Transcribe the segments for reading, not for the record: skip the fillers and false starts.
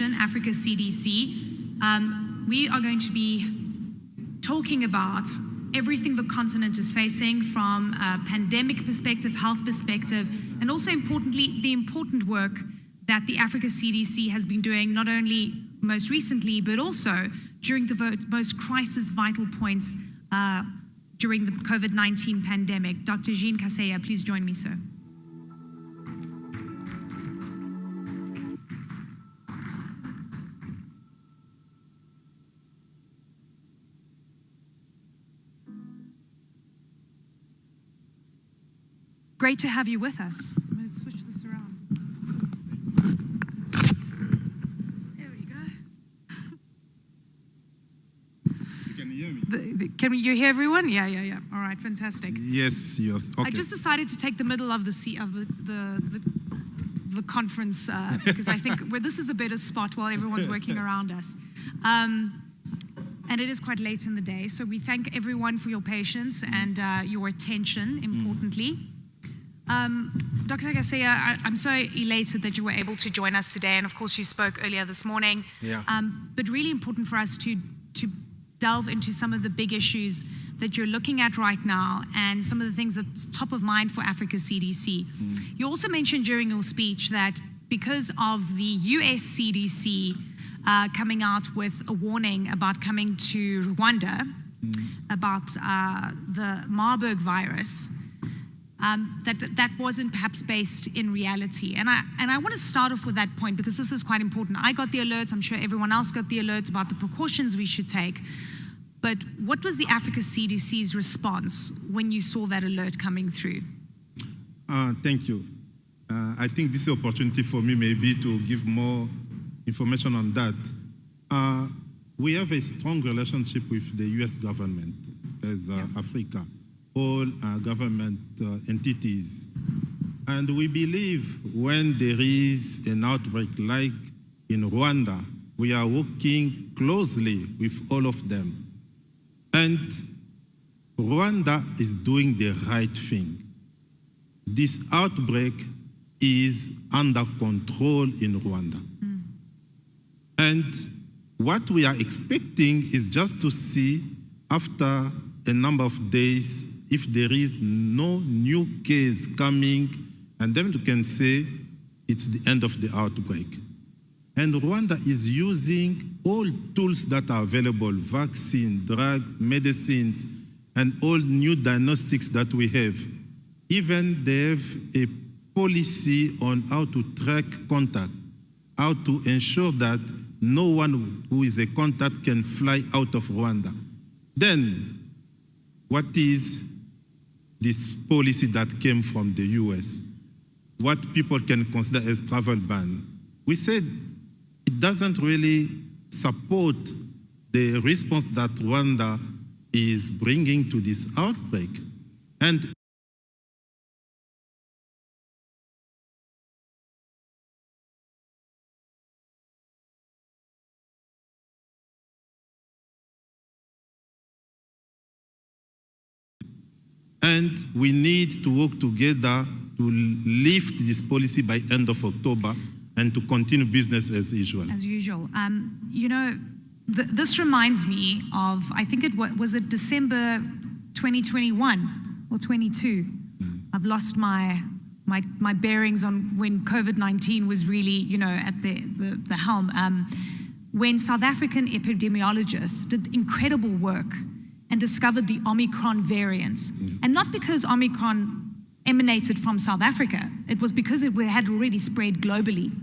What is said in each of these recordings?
organization, Africa CDC. We are going to be talking about everything the continent is facing from a pandemic perspective, health perspective, and also importantly, the important work that the Africa CDC has been doing, not only most recently, but also during the most crisis vital points during the COVID-19 pandemic. Dr. Jean Kaseya, please join me, sir. Great to have you with us. I'm going to switch this around. There we go. Can you hear me? Can you hear everyone? Yeah. All right, fantastic. Yes. Okay. I just decided to take the middle of the conference because I think this is a better spot while everyone's working around us. And it is quite late in the day, so we thank everyone for your patience and your attention, importantly. Dr. Kaseya, I'm so elated that you were able to join us today, and of course you spoke earlier this morning. Yeah. But really important for us to delve into some of the big issues that you're looking at right now and some of the things that's top of mind for Africa CDC. You also mentioned during your speech that because of the US CDC coming out with a warning about coming to Rwanda about the Marburg virus, that wasn't perhaps based in reality. And I want to start off with that point because this is quite important. I got the alerts, I'm sure everyone else got the alerts about the precautions we should take. But what was the Africa CDC's response when you saw that alert coming through? Thank you. I think this is an opportunity for me maybe to give more information on that. We have a strong relationship with the US government as Africa. All government entities. And we believe when there is an outbreak like in Rwanda, we are working closely with all of them. And Rwanda is doing the right thing. This outbreak is under control in Rwanda. And what we are expecting is just to see after a number of days if there is no new case coming, and then we can say it's the end of the outbreak. And Rwanda is using all tools that are available, vaccine, drug, medicines, and all new diagnostics that we have. Even they have a policy on how to track contact, how to ensure that no one who is a contact can fly out of Rwanda. Then, what is this policy that came from the US? What people can consider as travel ban? We said it doesn't really support the response that Rwanda is bringing to this outbreak. And we need to work together to lift this policy by end of October and to continue business as usual. As usual. You know, this reminds me of, I think was it December 2021 or 22? I've lost my bearings on when COVID-19 was really, you know, at the helm. When South African epidemiologists did incredible work and discovered the Omicron variant. And not because Omicron emanated from South Africa, it was because it had already spread globally.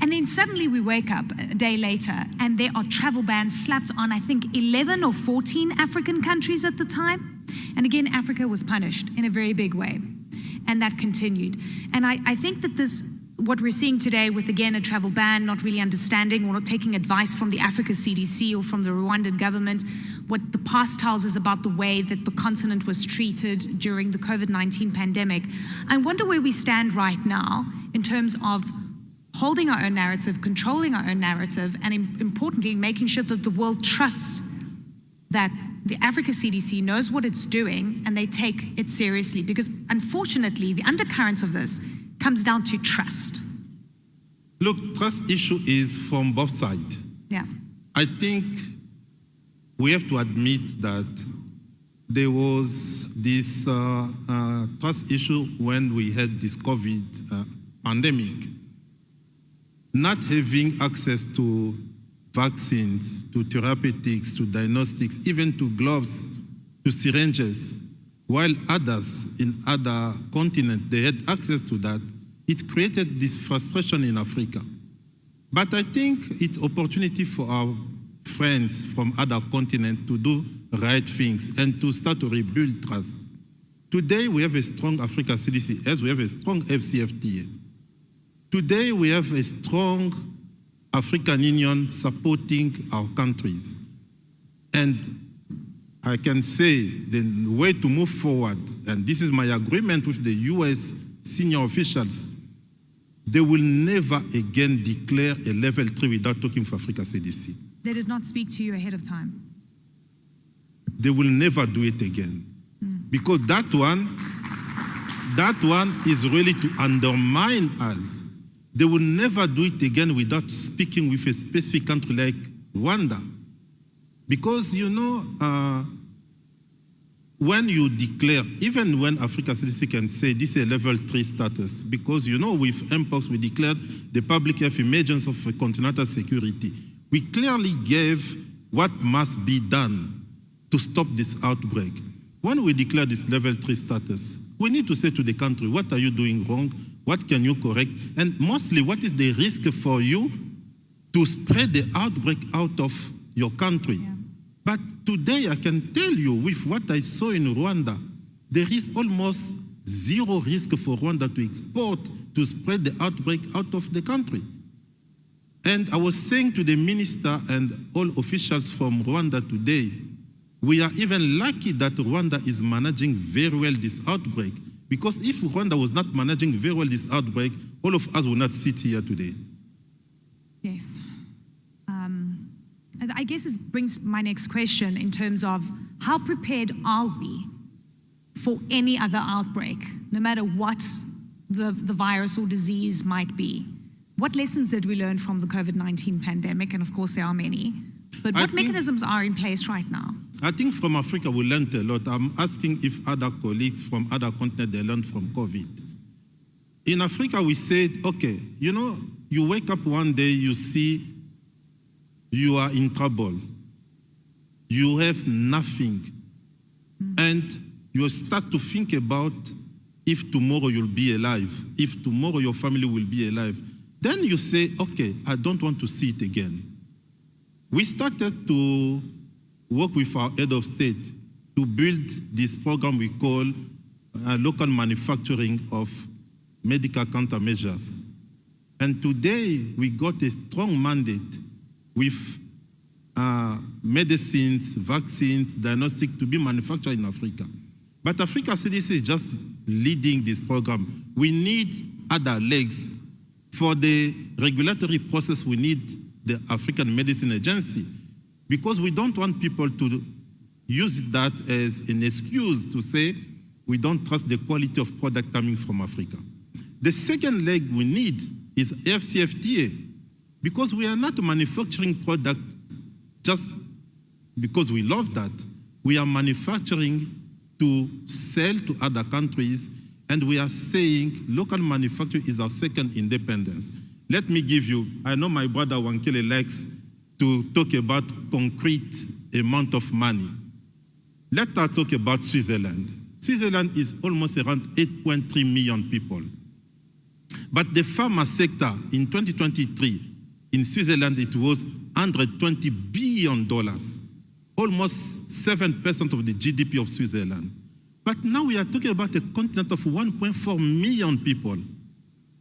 And then suddenly we wake up a day later and there are travel bans slapped on, I think, 11 or 14 African countries at the time. And again, Africa was punished in a very big way. And that continued. And I think that what we're seeing today with, again, a travel ban, not really understanding or not taking advice from the Africa CDC or from the Rwandan government, what the past tells us about the way that the continent was treated during the COVID-19 pandemic. I wonder where we stand right now in terms of holding our own narrative, controlling our own narrative, and importantly, making sure that the world trusts that the Africa CDC knows what it's doing and they take it seriously. Because unfortunately, the undercurrents of this comes down to trust. Look, trust issue is from both sides. Yeah. I think we have to admit that there was this trust issue when we had this COVID pandemic. Not having access to vaccines, to therapeutics, to diagnostics, even to gloves, to syringes, while others in other continents, they had access to that, it created this frustration in Africa. But I think it's opportunity for our friends from other continents to do right things and to start to rebuild trust. Today, we have a strong Africa CDC, as we have a strong FCFTA. Today, we have a strong African Union supporting our countries. And I can say the way to move forward, and this is my agreement with the US senior officials, they will never again declare a level 3 without talking for Africa CDC. They did not speak to you ahead of time. They will never do it again. Because that one is really to undermine us. They will never do it again without speaking with a specific country like Rwanda. Because, you know, when you declare, even when Africa CDC can say this is a level 3 status, because, you know, with MPOX, we declared the public health emergency of continental security. We clearly gave what must be done to stop this outbreak. When we declare this level 3 status, we need to say to the country, what are you doing wrong? What can you correct? And mostly, what is the risk for you to spread the outbreak out of your country? Yeah. But today, I can tell you, with what I saw in Rwanda, there is almost zero risk for Rwanda to export, to spread the outbreak out of the country. And I was saying to the minister and all officials from Rwanda today, we are even lucky that Rwanda is managing very well this outbreak. Because if Rwanda was not managing very well this outbreak, all of us would not sit here today. Yes. I guess this brings my next question in terms of how prepared are we for any other outbreak, no matter what the virus or disease might be? What lessons did we learn from the COVID-19 pandemic? And of course, there are many. But what mechanisms are in place right now? I think from Africa, we learned a lot. I'm asking if other colleagues from other continents, they learned from COVID. In Africa, we said, okay, you know, you wake up one day, you see you are in trouble. You have nothing. And you start to think about if tomorrow you'll be alive, if tomorrow your family will be alive. Then you say, okay, I don't want to see it again. We started to work with our head of state to build this program we call local manufacturing of medical countermeasures. And today, we got a strong mandate with medicines, vaccines, diagnostics to be manufactured in Africa. But Africa CDC is just leading this program. We need other legs. For the regulatory process, we need the African Medicine Agency, because we don't want people to use that as an excuse to say we don't trust the quality of product coming from Africa. The second leg we need is FCFTA, because we are not manufacturing product just because we love that. We are manufacturing to sell to other countries, and we are saying local manufacturing is our second independence. Let me give you, I know my brother Wankele likes to talk about concrete amount of money. Let us talk about Switzerland. Switzerland is almost around 8.3 million people. But the pharma sector in 2023, in Switzerland, it was $120 billion, almost 7% of the GDP of Switzerland. But now we are talking about a continent of 1.4 million people.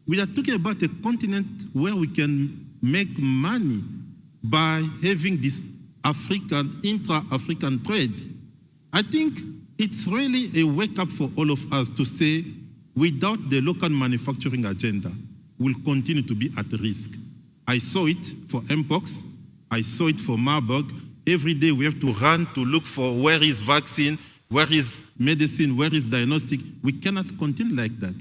We are talking about a continent where we can make money by having this intra-African trade. I think it's really a wake-up for all of us to say, without the local manufacturing agenda, we'll continue to be at risk. I saw it for MPOX. I saw it for Marburg. Every day we have to run to look for where is vaccine, where is medicine, where is diagnostic. We cannot continue like that.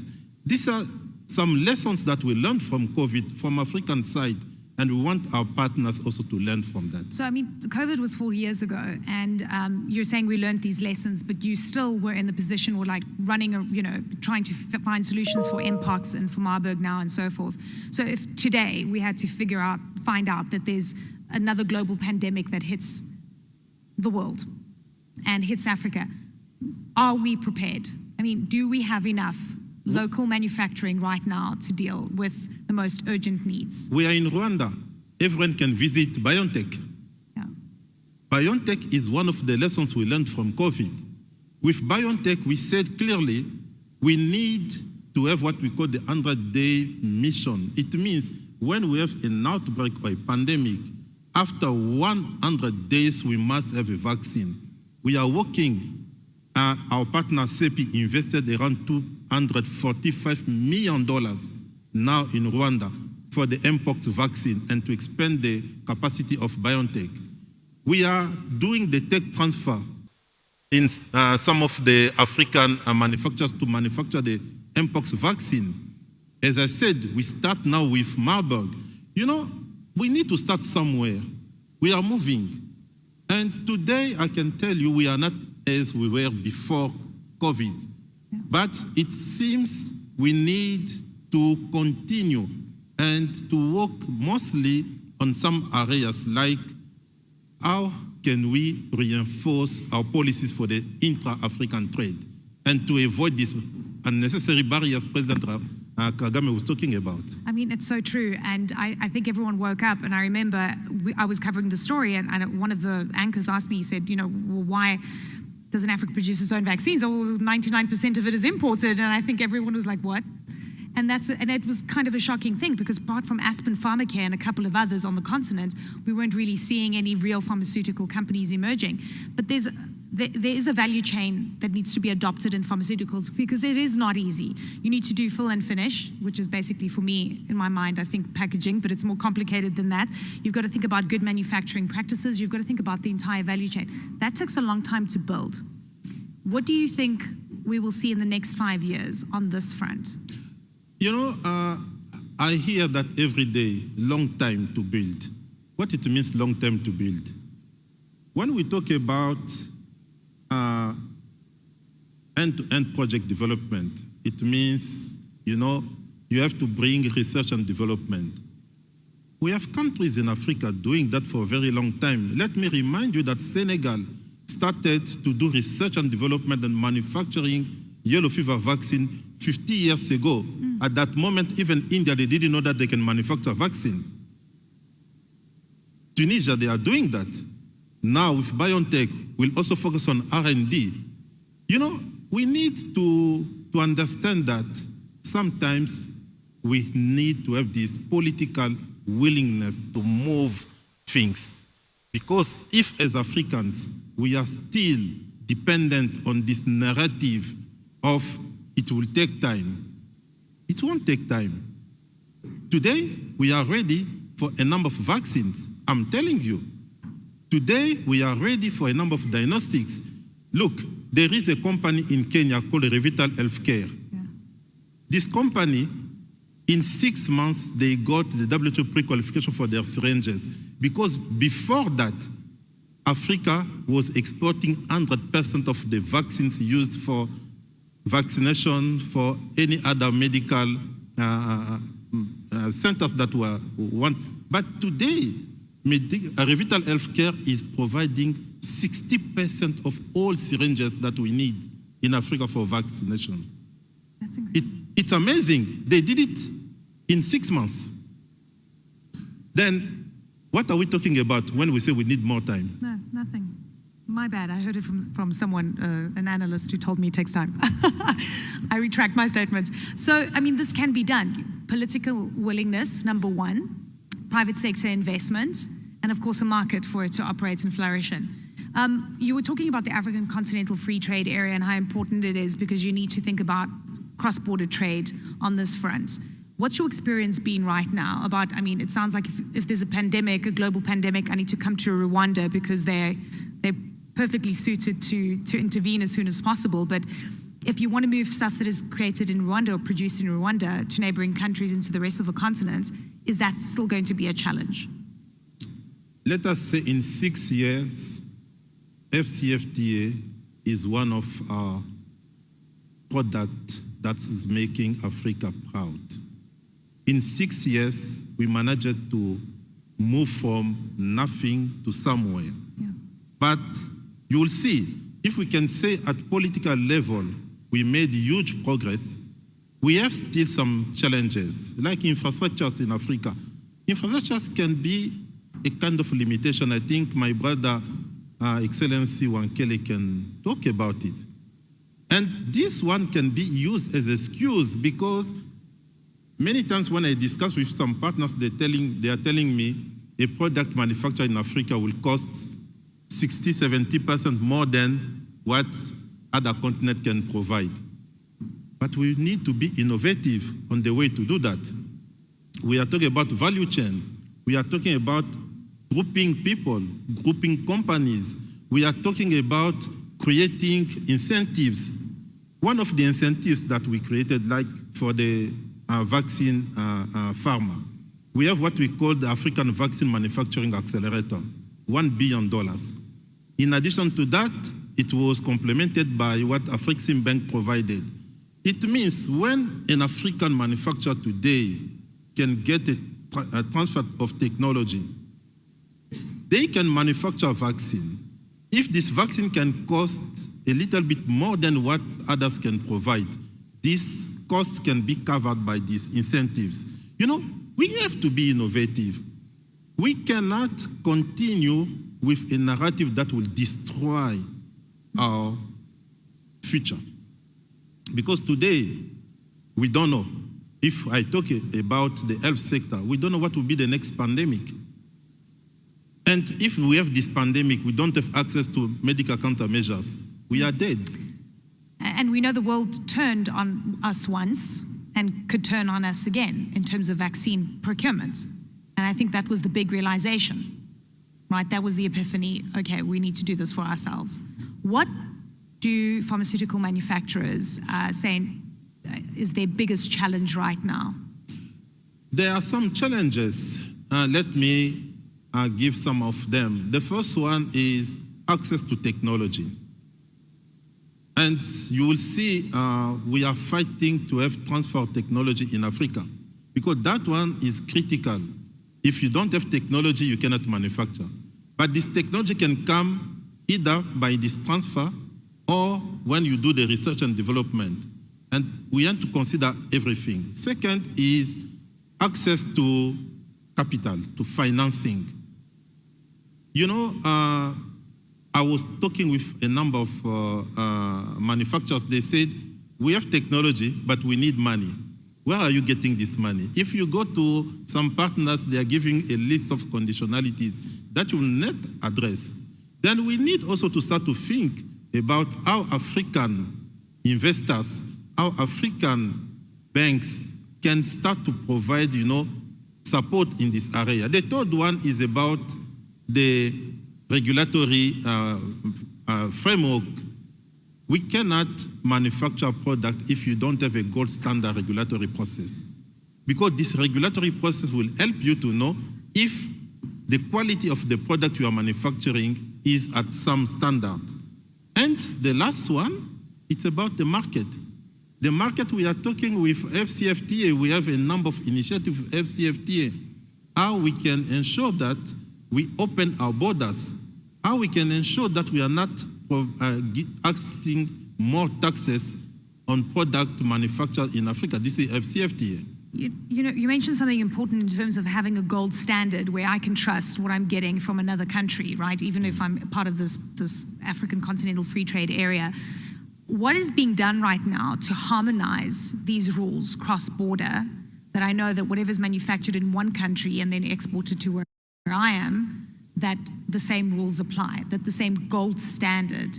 These are some lessons that we learned from COVID from African side, and we want our partners also to learn from that. So, I mean, COVID was 4 years ago, and you're saying we learned these lessons, but you still were in the position or like running, trying to find solutions for Mpox and for Marburg now and so forth. So if today we had to find out that there's another global pandemic that hits the world and hits Africa, are we prepared? I mean, do we have enough local manufacturing right now to deal with the most urgent needs? We are in Rwanda. Everyone can visit BioNTech. Yeah. BioNTech is one of the lessons we learned from COVID. With BioNTech, we said clearly we need to have what we call the 100-day mission. It means when we have an outbreak or a pandemic, after 100 days, we must have a vaccine. We are working. Our partner CEPI invested around $245 million now in Rwanda for the Mpox vaccine and to expand the capacity of BioNTech. We are doing the tech transfer in some of the African manufacturers to manufacture the Mpox vaccine. As I said, we start now with Marburg. We need to start somewhere. We are moving. And today, I can tell you, we are not as we were before COVID. Yeah. But it seems we need to continue and to work mostly on some areas like how can we reinforce our policies for the intra-African trade and to avoid these unnecessary barriers President Kagame was talking about. I mean, it's so true. And I think everyone woke up, and I remember I was covering the story, and one of the anchors asked me, he said, well, why doesn't Africa produce its own vaccines? Oh, 99% of it is imported. And I think everyone was like, what? And it was kind of a shocking thing, because apart from Aspen Pharmacare and a couple of others on the continent, we weren't really seeing any real pharmaceutical companies emerging. But there is a value chain that needs to be adopted in pharmaceuticals, because it is not easy. You need to do fill and finish, which is basically, for me, in my mind, I think packaging, but it's more complicated than that. You've got to think about good manufacturing practices. You've got to think about the entire value chain. That takes a long time to build. What do you think we will see in the next 5 years on this front? I hear that every day, long time to build. What it means long time to build? When we talk about end-to-end project development, it means, you have to bring research and development. We have countries in Africa doing that for a very long time. Let me remind you that Senegal started to do research and development and manufacturing yellow fever vaccine 50 years ago. At that moment, even India, they didn't know that they can manufacture a vaccine. Tunisia, they are doing that. Now with BioNTech, we'll also focus on R&D. We need to understand that sometimes we need to have this political willingness to move things. Because if as Africans, we are still dependent on this narrative of it will take time, it won't take time. Today, we are ready for a number of vaccines. I'm telling you. Today, we are ready for a number of diagnostics. Look, there is a company in Kenya called Revital Healthcare. Yeah. This company, in 6 months, they got the WHO pre-qualification for their syringes. Because before that, Africa was exporting 100% of the vaccines used for vaccination for any other medical centers that were one. But today, Revital Healthcare is providing 60% of all syringes that we need in Africa for vaccination. That's incredible. It's amazing. They did it in 6 months. Then, what are we talking about when we say we need more time? No, nothing. My bad. I heard it from someone, an analyst who told me it takes time. I retract my statements. So, I mean, this can be done. Political willingness, number one. Private sector investment, and of course a market for it to operate and flourish in. You were talking about the African Continental Free Trade Area and how important it is, because you need to think about cross-border trade on this front. What's your experience been right now about, it sounds like if there's a pandemic, a global pandemic, I need to come to Rwanda because they're perfectly suited to intervene as soon as possible. But if you want to move stuff that is created in Rwanda or produced in Rwanda to neighboring countries into the rest of the continent, is that still going to be a challenge? Let us say in 6 years, FCFTA is one of our products that is making Africa proud. In 6 years, we managed to move from nothing to somewhere. Yeah. But you will see, if we can say at political level, we made huge progress, we have still some challenges, like infrastructures in Africa. Infrastructures can be a kind of limitation. I think my brother, Excellency Wankele, can talk about it. And this one can be used as an excuse because many times when I discuss with some partners, they are telling me a product manufactured in Africa will cost 60–70% more than what other continent can provide. But we need to be innovative on the way to do that. We are talking about value chain. We are talking about grouping people, grouping companies. We are talking about creating incentives. One of the incentives that we created, like for the vaccine pharma, we have what we call the African Vaccine Manufacturing Accelerator, $1 billion. In addition to that, it was complemented by what Afreximbank provided. It means when an African manufacturer today can get a transfer of technology, they can manufacture a vaccine. If this vaccine can cost a little bit more than what others can provide, these costs can be covered by these incentives. You know, we have to be innovative. We cannot continue with a narrative that will destroy our future. Because today, we don't know. If I talk about the health sector, we don't know what will be the next pandemic. And if we have this pandemic, we don't have access to medical countermeasures, we are dead. And we know the world turned on us once and could turn on us again in terms of vaccine procurement. And I think that was the big realization, right? That was the epiphany, okay, we need to do this for ourselves. What do pharmaceutical manufacturers say is their biggest challenge right now? There are some challenges. Let me give some of them. The first one is access to technology. And you will see we are fighting to have transfer of technology in Africa because that one is critical. If you don't have technology, you cannot manufacture. But this technology can come either by this transfer or when you do the research and development. And we have to consider everything. Second is access to capital, to financing. You know, I was talking with a number of manufacturers. They said, we have technology, but we need money. Where are you getting this money? If you go to some partners, they are giving a list of conditionalities that you will not address. Then we need also to start to think about how African investors, how African banks can start to provide, you know, support in this area. The third one is about the regulatory framework. We cannot manufacture a product if you don't have a gold standard regulatory process. Because this regulatory process will help you to know if the quality of the product you are manufacturing is at some standard. And the last one, it's about the market. The market we are talking with FCFTA, we have a number of initiatives with FCFTA, how we can ensure that we open our borders, how we can ensure that we are not asking more taxes on product manufactured in Africa. This is FCFTA. You know, you mentioned something important in terms of having a gold standard where I can trust what I'm getting from another country, right? Even if I'm part of this African continental free trade area. What is being done right now to harmonize these rules cross-border, that I know that whatever is manufactured in one country and then exported to where I am, that the same rules apply, that the same gold standard